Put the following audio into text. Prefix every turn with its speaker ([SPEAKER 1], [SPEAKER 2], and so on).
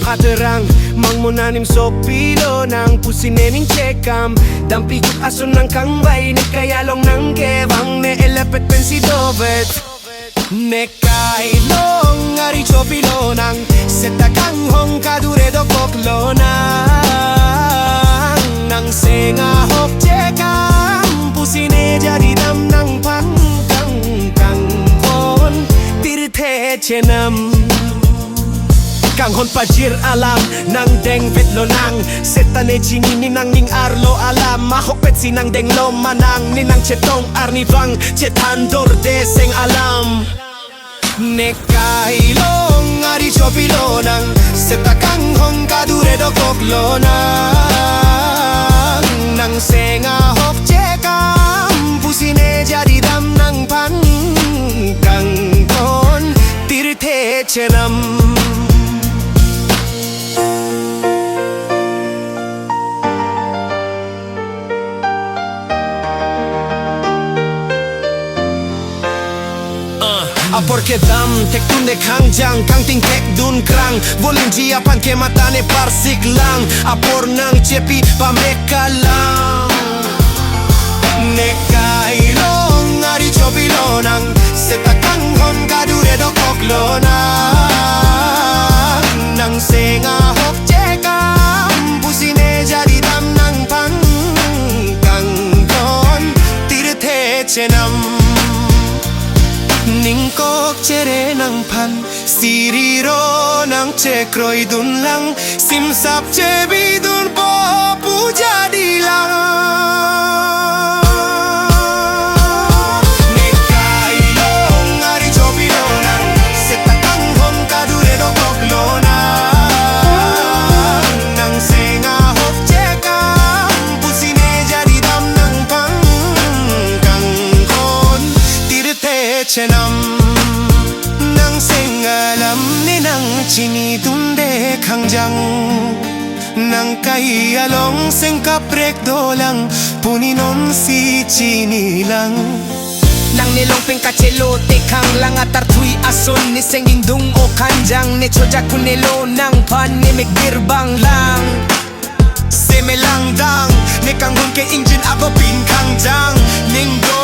[SPEAKER 1] aterang mangmunanim so pilo ng pusinening cekam dampikot aso ng kangbay ni kayalong ng kebang ne elepet pensidovet ne kailong ari chopilo ng setakang hong kaduredo koklo ng senga hok cekam pusine jadi dam ng pangkang tirte chenam Kanghon pajir alam nang deng vetlo nang setane chini ninang ning arlo alam mahokpet sinang deng lo manang ninang chetong arnivang chetandor deseng alam nekailong ari chopilo nang setakanghong kaduredo koklo nang senga hok cekam pusine jadi dam nang pan kangkon tirte chenam Porque dam tek tunde kangjang kang ting tek dun krang volin jiapan ke matane parsik lang apor nang cepi pameka lang nekailong ari chopilo nang setakang hon kaduredo koklo nang senga hok cekam pusine jadi dam nang pang kangkon tirte chenam Ningkok cere nang pan siriro nang cekroi dun lang simsap cebi dun po puja di lang nekailong ari chopilo nang setakang hon kaduredo koklo nang senga hok cekam pusine jadi dam nang pang kangkon tirte chenam nang sengalam ni nang chini tunde kangjang nang kayalong sengkaprek dolang puninon si chini lang nang nilongpeng kacelote kang lang atar tui ason ni senging dung o kanjang ni choja kunelo nang pan ni megbirbang lang semelang dang ni kangun ke injin ako pin kangjang ning do